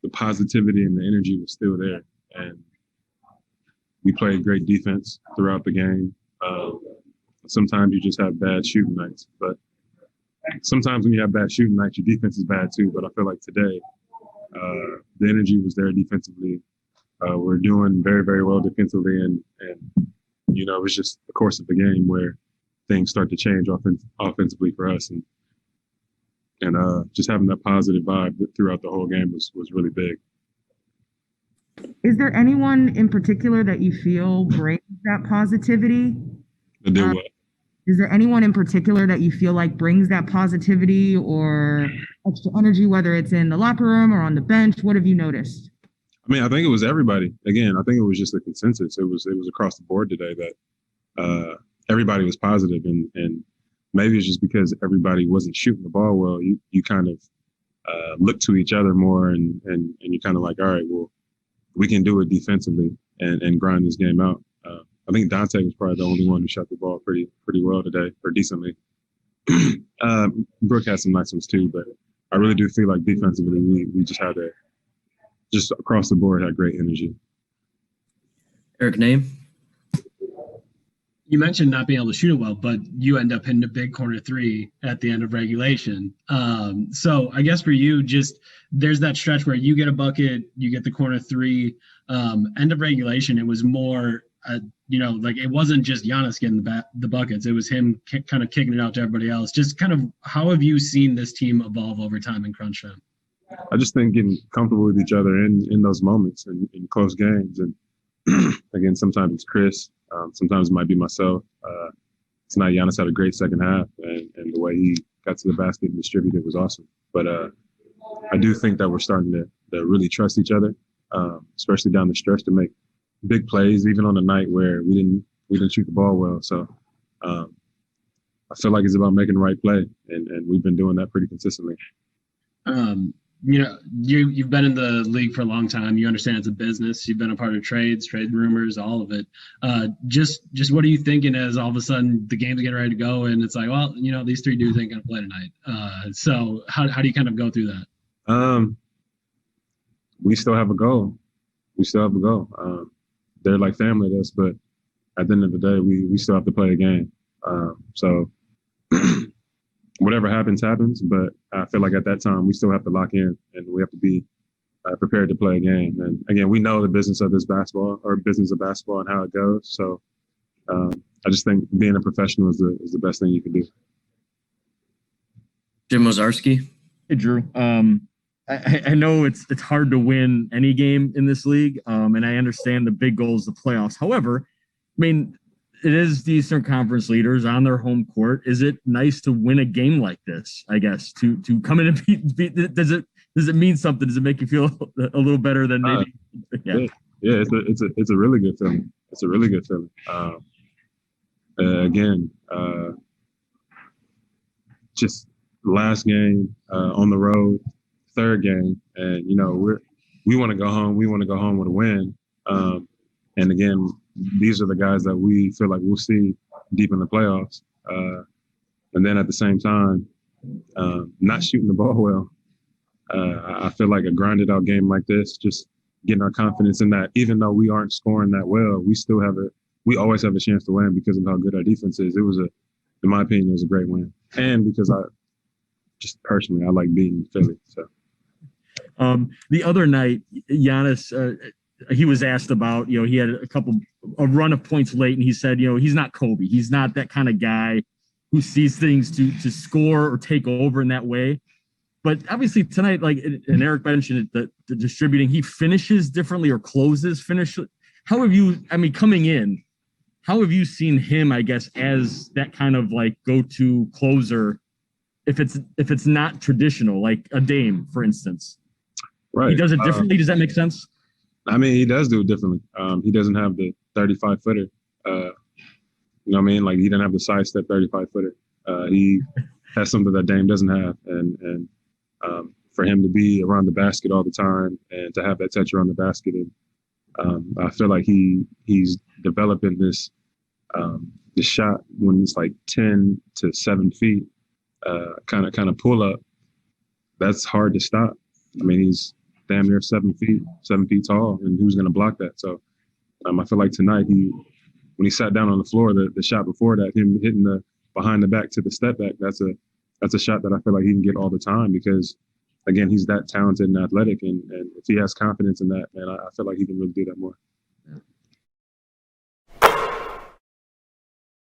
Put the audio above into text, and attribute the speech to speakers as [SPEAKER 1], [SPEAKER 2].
[SPEAKER 1] the positivity and the energy was still there. And we played great defense throughout the game. Sometimes you just have bad shooting nights, but sometimes when you have bad shooting nights, your defense is bad too. But I feel like today, the energy was there defensively. We're doing very, very well defensively, and it was just the course of the game where things start to change offensively for us, and just having that positive vibe throughout the whole game was really big.
[SPEAKER 2] Is there anyone in particular that you feel brings that positivity?
[SPEAKER 1] To do what?
[SPEAKER 2] Is there anyone in particular that you feel like brings that positivity or extra energy, whether it's in the locker room or on the bench? What have you noticed?
[SPEAKER 1] I mean, I think it was everybody. Again, I think it was just a consensus. It was across the board today that everybody was positive, and maybe it's just because everybody wasn't shooting the ball well. You kind of look to each other more, and you're kind of like, all right, well, we can do it defensively and grind this game out. I think Dante was probably the only one who shot the ball pretty well today, or decently. Brooke had some nice ones too, but I really do feel like defensively we just had just across the board had great energy.
[SPEAKER 3] Eric, name?
[SPEAKER 4] You mentioned not being able to shoot it well, but you end up hitting a big corner three at the end of regulation. So I guess for you, just there's that stretch where you get a bucket, you get the corner three. End of regulation, it was more, like it wasn't just Giannis getting the buckets. It was him kind of kicking it out to everybody else. Just kind of how have you seen this team evolve over time in crunch time?
[SPEAKER 1] I just think getting comfortable with each other in those moments and in close games. And again, sometimes it's Chris. Sometimes it might be myself. Tonight, Giannis had a great second half, and the way he got to the basket and distributed was awesome. But I do think that we're starting to really trust each other, especially down the stretch, to make big plays, even on a night where we didn't shoot the ball well. So I feel like it's about making the right play, and we've been doing that pretty consistently.
[SPEAKER 4] You've been in the league for a long time. You understand it's a business. You've been a part of trade rumors, all of it. Just what are you thinking as all of a sudden the game's getting ready to go and it's like, well, these three dudes ain't gonna play tonight. So how do you kind of go through that?
[SPEAKER 1] We still have a goal. They're like family to us, but at the end of the day, we still have to play a game. So whatever happens, but I feel like at that time we still have to lock in and we have to be prepared to play a game. And again, we know the business of basketball and how it goes. So I just think being a professional is the best thing you can do.
[SPEAKER 3] Jim Ozarski.
[SPEAKER 5] Hey, Jrue. I know it's hard to win any game in this league, and I understand the big goal is the playoffs. However, I mean, it is the Eastern Conference leaders on their home court. Is it nice to win a game like this, I guess, to come in and beat does it mean something? Does it make you feel a little better than maybe?
[SPEAKER 1] Yeah, it's a really good feeling. It's a really good feeling. Again, just last game on the road, third game, and we want to go home. We want to go home with a win. And again, these are the guys that we feel like we'll see deep in the playoffs. And then at the same time, not shooting the ball well. I feel like a grinded out game like this, just getting our confidence in that, even though we aren't scoring that well, we always have a chance to win because of how good our defense is. In my opinion, it was a great win. And because I like beating Philly. So
[SPEAKER 5] the other night, Giannis, he was asked about, he had a run of points late, and he said, he's not Kobe. He's not that kind of guy who sees things to score or take over in that way. But obviously tonight, and Eric mentioned it, the distributing, he finishes differently or finish. How have you, coming in, how have you seen him, I guess, as that kind of go-to closer if it's not traditional, like a Dame, for instance?
[SPEAKER 1] Right.
[SPEAKER 5] He does it differently. Does that make sense?
[SPEAKER 1] I mean, he does do it differently. He doesn't have the 35-footer. He doesn't have the sidestep 35-footer. He has something that Dame doesn't have. And for him to be around the basket all the time and to have that touch around the basket, and I feel like he's developing this shot when it's 10 to 7 feet, kind of pull up. That's hard to stop. I mean, damn near 7 feet tall, and who's going to block that? So I feel like tonight when he sat down on the floor, the shot before that, him hitting the behind the back to the step back, that's a shot that I feel like he can get all the time because, again, he's that talented and athletic, and if he has confidence in that, man, I feel like he can really do that more.